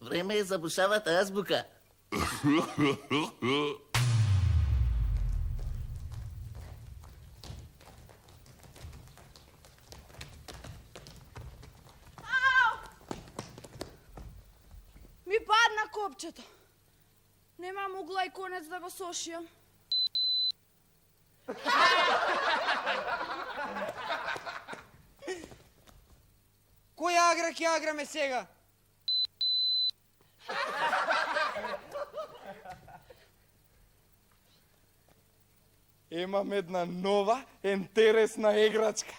Vreme je za bušavata azbuka. Mi padna kopčeta. Nemam ugla i konec da ga sošijam. Кој агра ќе аграме сега? Имам една нова, интересна играчка.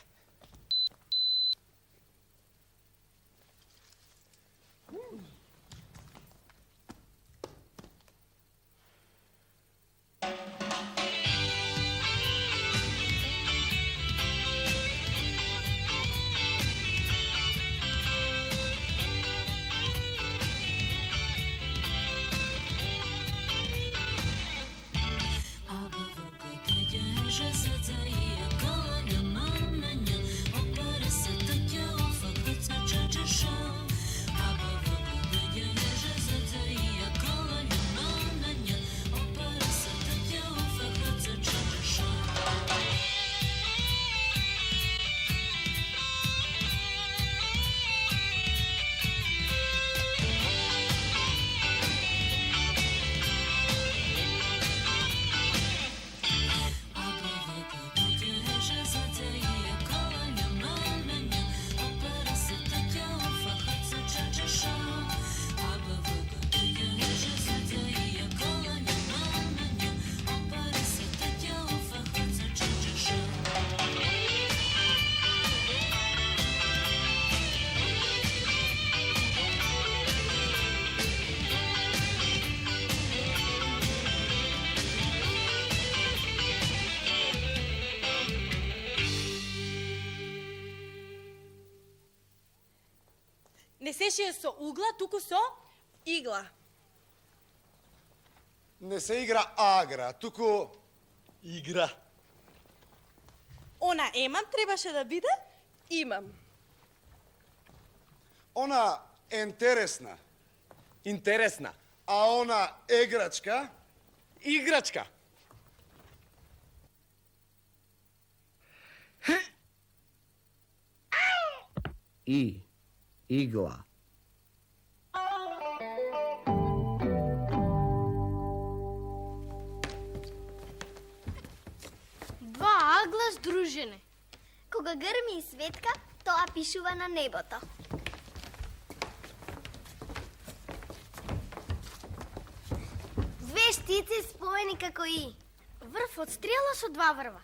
Не се шие со угла, туку со игла. Не се игра агра, туку игра. Она емам требаше да биде имам. Она интересна, Интересна. а она играчка, Играчка. Игла. Два агла здружени. Кога грми и светка, тоа пишува на небото. Две штици споени како и. Врв од стрела со два врва.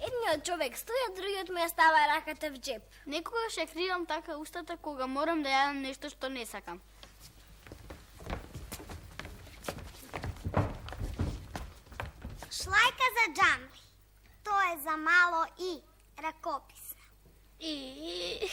Едниот човек стои, а другиот му ја става раката в джеп. Некогаш ја кривам така устата кога морам да јадам нешто што не сакам. Шлајка за джамби. Тоа е за мало и ракопис. И...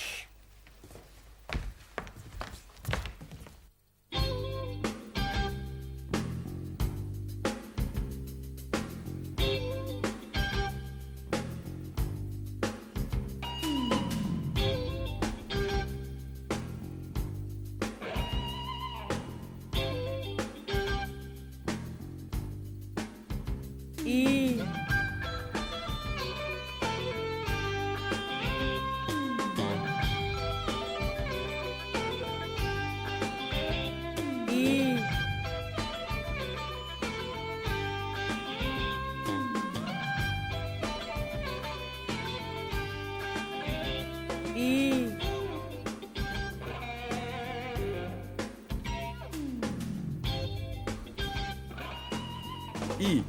И. И.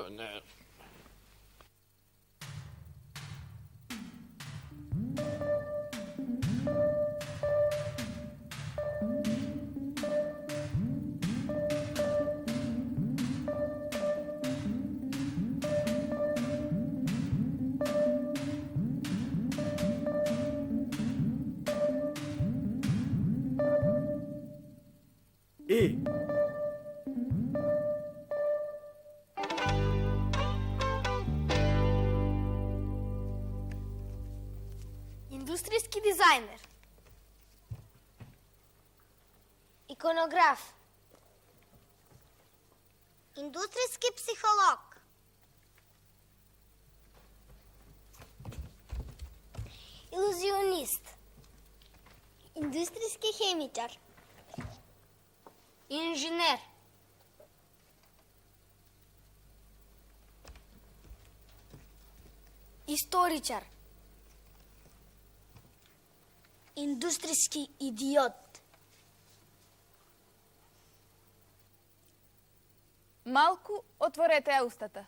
Не. I. Industrijski dizajner. Ikonograf. Industrijski psiholog. Iluzionist. Industrijski hemičar. Inžener. Istoričar. Industrijski idiot. Малку отворете устата.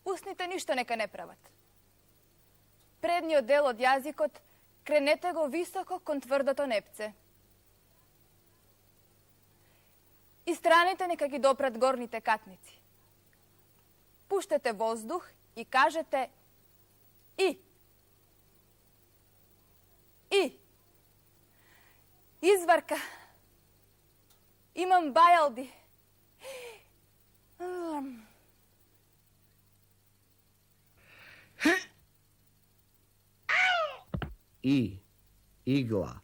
Усните ништо нека не прават. Предниот дел од јазикот кренете го високо кон тврдото непце. И страните нека ги допрат горните катници. Пуштете воздух и кажете и. И. Изварка. Имам бајалди. I. Igla.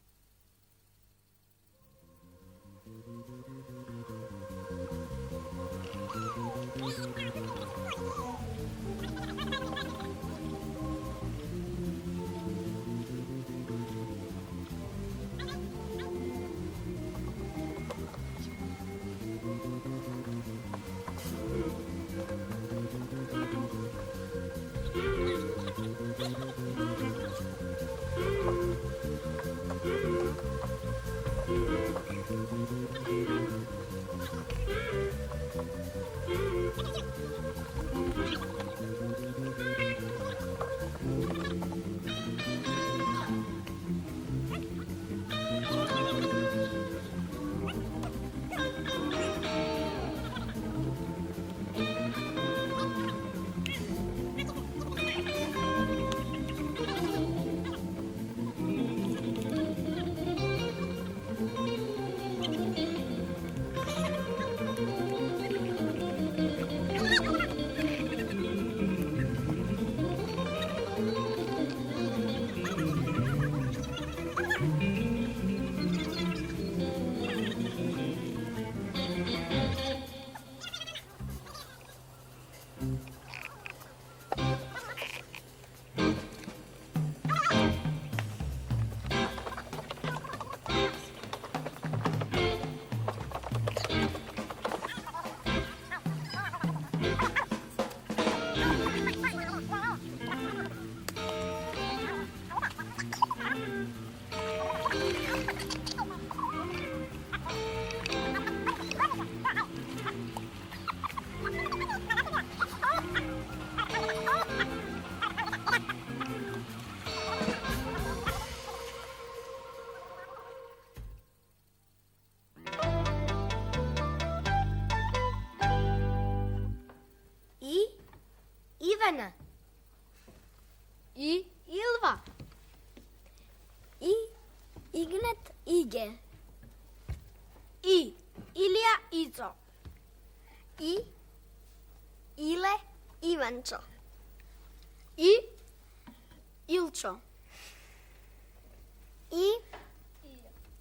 Ивана. И Илва. И Игнат Иге. И Илија Ицо. И Иле Иванчо. И Илчо. И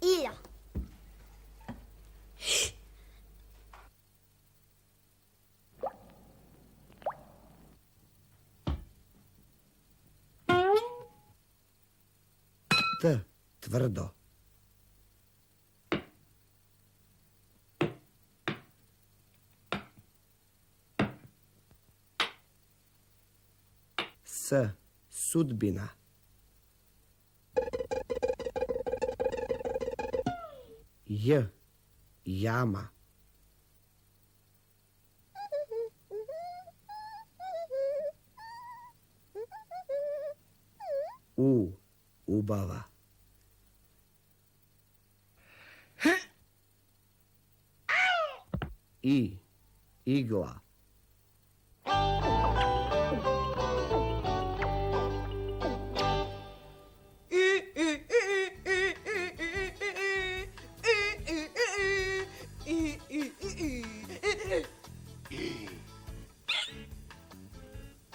Илја. Т. Тврдо. С. Судбина. J. Jama. U. Ubava. I. Igla.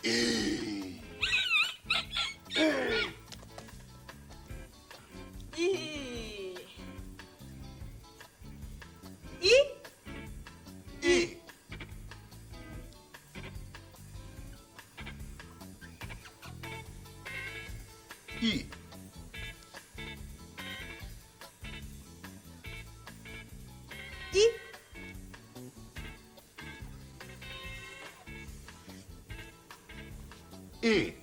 I. I.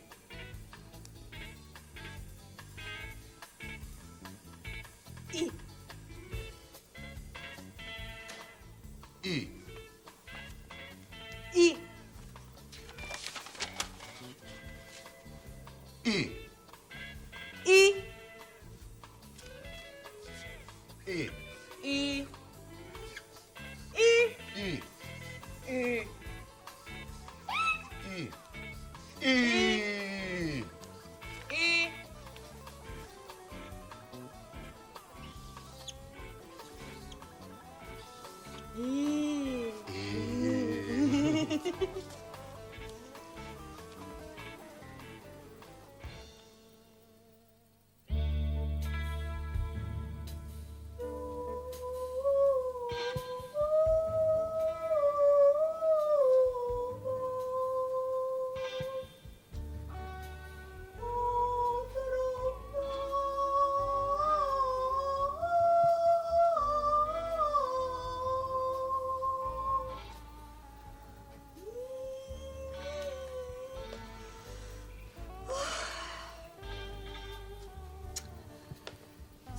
I. I.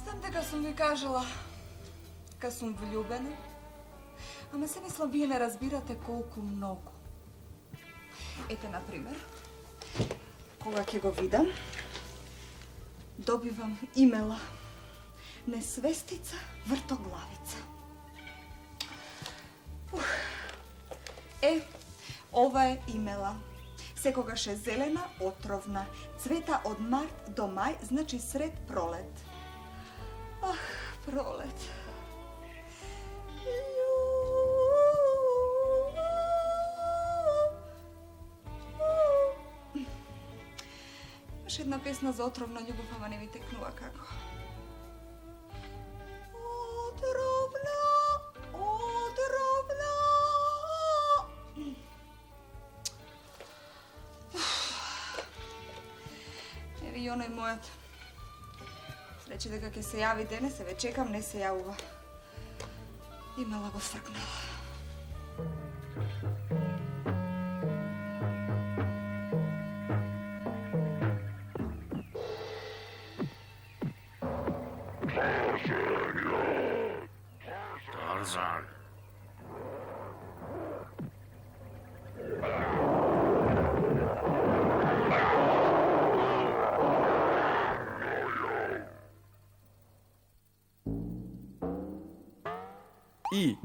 Знам дека сум ви кажала, ка сум влюбена, ама се мислам вие не разбирате колку многу. Ете, например, кога ќе го видам, добивам имела несвестица вртоглавица. Ова е имела. Секогаш е зелена, отровна, цвета од март до мај, значи сред пролет. Ах, пролет. Имаш една песна за отровна љубов, ама не ми текнува како. Отровна, отровна. Еви и оној мојот. Рече дека ќе се јави денес, еве чекам, не се јавува. Имела го сркнала. Тарзан. И.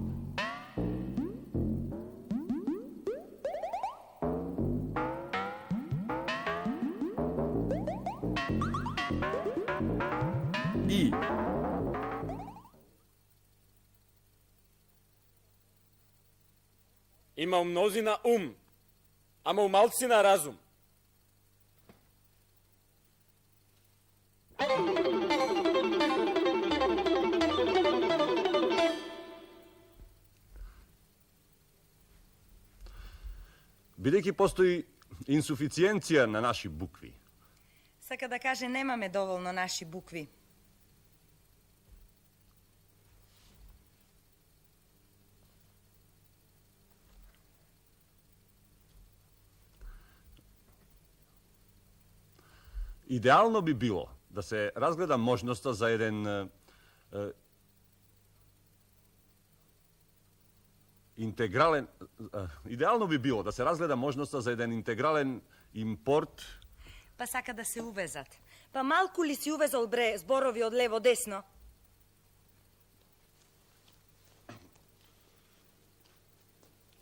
И. Има у мнозина ум, ама у малцина разум. Бидејќи постои инсуфициенција на наши букви. Сака да каже немаме доволно наши букви. Идеално би било да се разгледа можноста за еден интегрален идеално би било да се разгледа можноста за еден интегрален импорт. Па сака да се увезат. Па малку ли си увезал бре зборови од лево десно?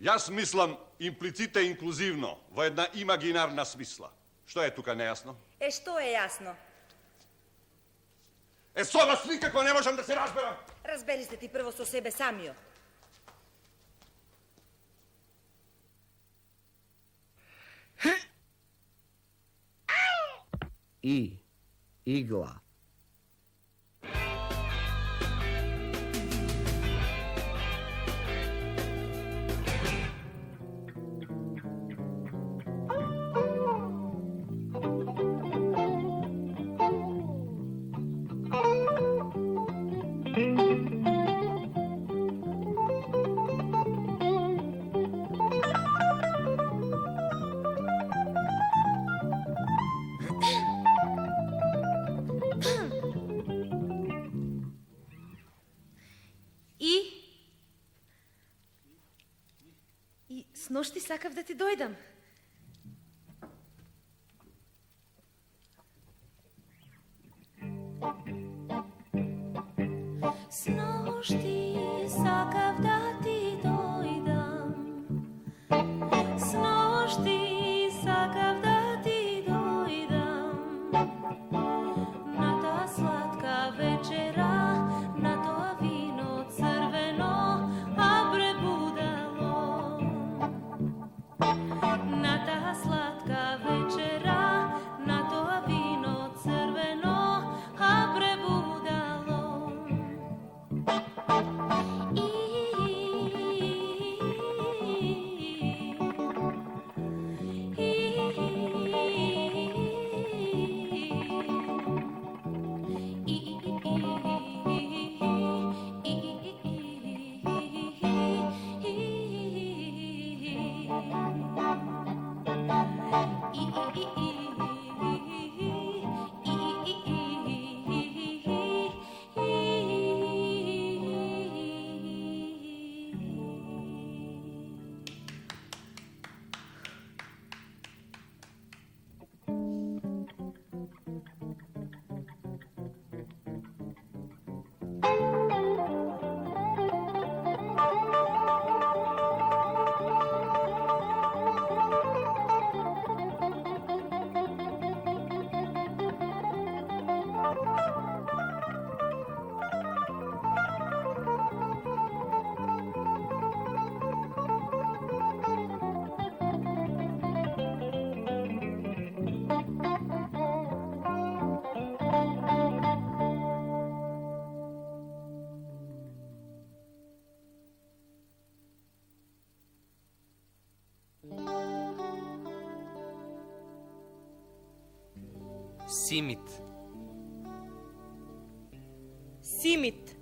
Јас мислам имплиците инклузивно во една имагинарна смисла. Што е тука нејасно? Што е јасно? Со вас никако не можам да се разберам. Разбери се ти прво со себе самиот. I. Igla. И снощи сакав да ти дојдам. Снощи сакав да ти дојдам. Снощи сакав да ти дојдам. На таа сладка вечера, на тоа вино црвено, а пребудало. На таа сладка вечера, на тоа вино црвено, а пребудало. Симит. Симит.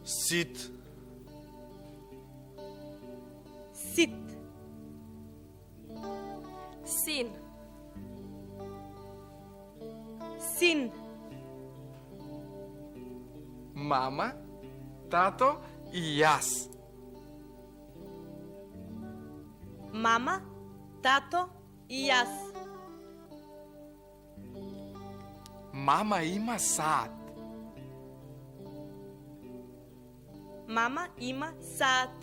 Сит. Сит. Син. Син. Мама, тато и јас. Мама, тато и јас. Мама има саат. Мама има саат.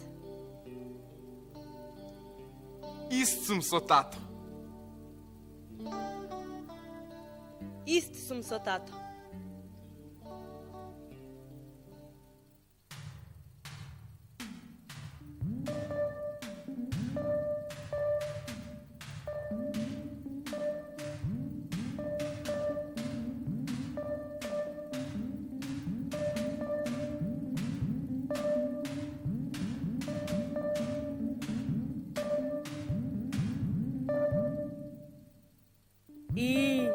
Ист сум со тато. Ист сум со тато. И.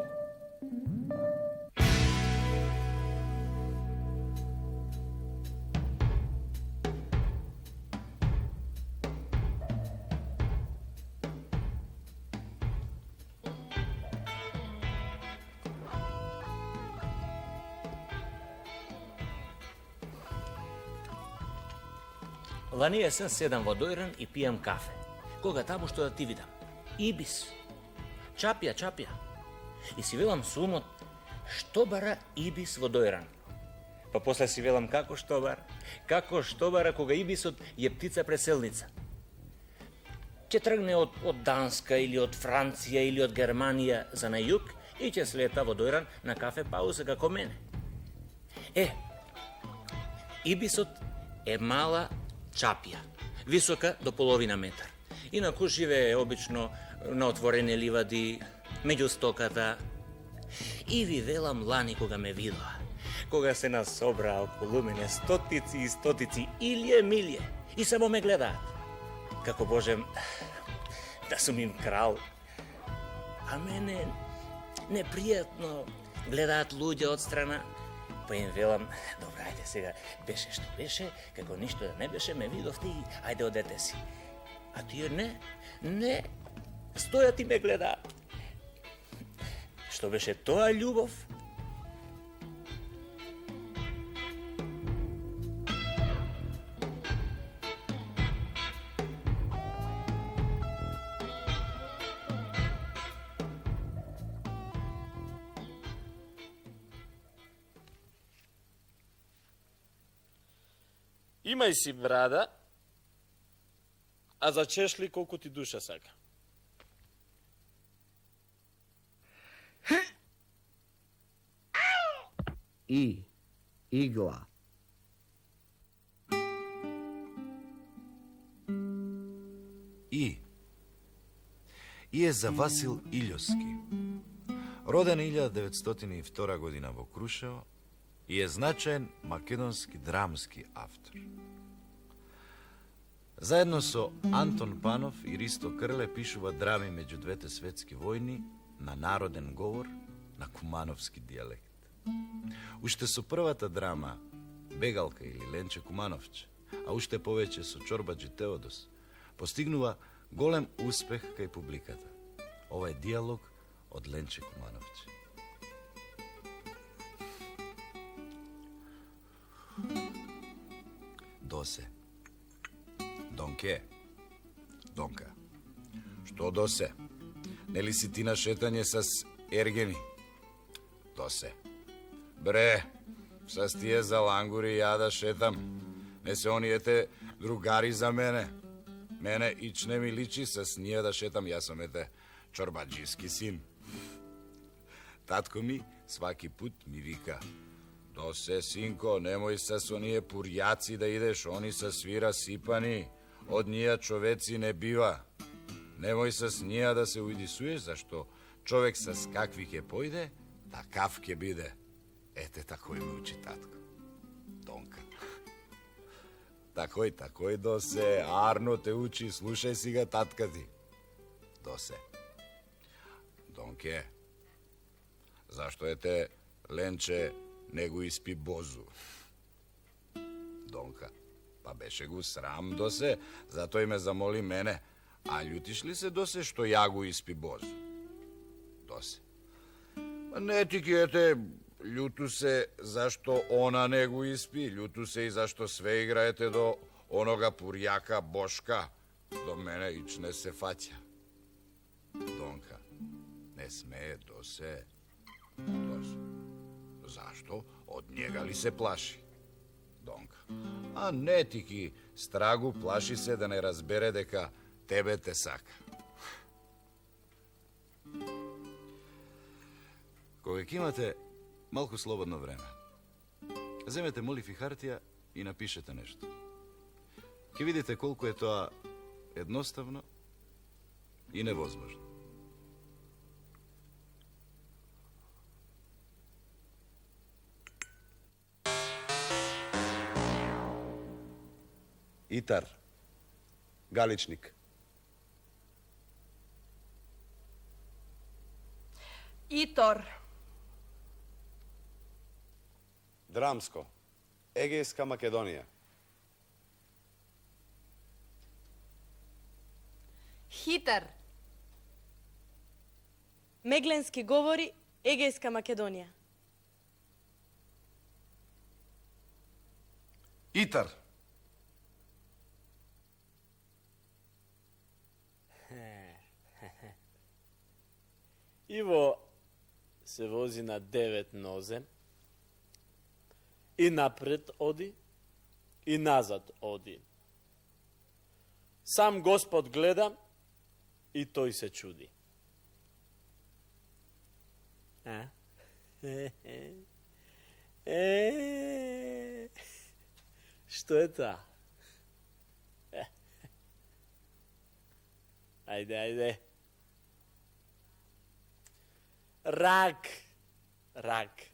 Лани есен седам во дојран и пијам кафе. Кога табу што да ти видам? Ибис. Чапја, чапја. И си велам со умот, што бара ибис во дојран? Па после си велам како што бара кога ибисот е птица преселница. Ќе тргне од Данска или од Франција или од Германија за на југ и ќе слета во дојран на кафе паузе како мене. Ибисот е мала чапја, висока до половина метар. Инаку живее обично на отворени ливади, меѓу стоката. И ви велам лани кога ме видоа, кога се насобраа околу мене стотици и стотици илје милје и само ме гледаат. Како Божем, да сум им крал. А мене непријатно гледаат луѓе од страна. Па им велам, добра, ајде сега, беше што беше, како ништо да не беше, ме видовте и ајде одете си. А тие не, стојат и ме гледаат. Што беше тоа љубов? Имај си брада, а за чешли колку ти душа сака. Игла. И е за Васил Илјовски. Роден 1902 година во Крушево и е значаен македонски драмски автор. Заедно со Антон Панов и Ристо Крле пишува драми меѓу двете светски војни на народен говор на кумановски дијалект. Уште со првата драма Бегалка или Ленче Кумановче, а уште повеќе со Чорбаджи Теодос, постигнува голем успех кај публиката. Ова е дијалог од Ленче Кумановче. Досе. Донке. Донка. Што досе? Нели си ти на шетање с ергени? Досе. Бре, с тие за лангури ја да шетам. Не се ониете другари за мене. Мене ич не ми личи с ние да шетам, јас сум ете чорбаджиски син. Татко ми сваки пут ми вика: досе, синко, немој се со оние пурјаци да идеш, они се свира сипани, од ние човеци не бива. Немој се с ние да се уидисуеш, зашто човек с какви ќе појде, такав ќе биде. Ете, такој ме учи татко. Донка. Такој, досе, арно те учи, слушај си га татка ти. Досе. Донке, зашто ете Ленче не го испи Бозу? Донка, па беше го срам, досе, затоа и ме замоли мене. А љутиш ли се, досе, што ја го испи Бозу? Досе. Не ти ки ете, љуту се зашто она не го испи, љуту се и зашто све играете до онога пурјака Бошка. До мене ич не се фаќа. Донка, не смее, досе. Досе. Зашто? Од njega ли се плаши? Донка. А не ти ки страгу плаши се да не разбере дека тебе те сака. Кога ќе имате малку слободно време, земете молив и хартија и напишете нешто. Ќе видите колку е тоа едноставно и невозможно. Итар, Галичник. Итор. Драмско, Егејска Македонија. Хитар. Мегленски говори, Егејска Македонија. Итар. Иво се вози на 9 нозе и напред оди и назад оди. Сам Господ гледа и тој се чуди. Што е тоа? Ajde, ajde. Rak. Rak.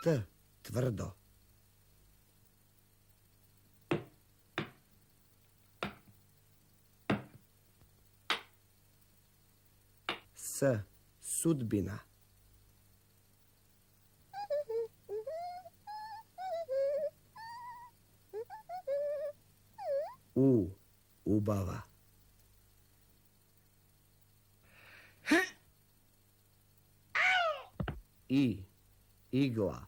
T. Tvrdo. S. Sudbina. U. Ubava. I. Igla.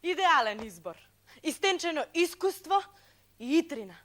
Idealan izbor. Istenčeno iskustvo i itrina.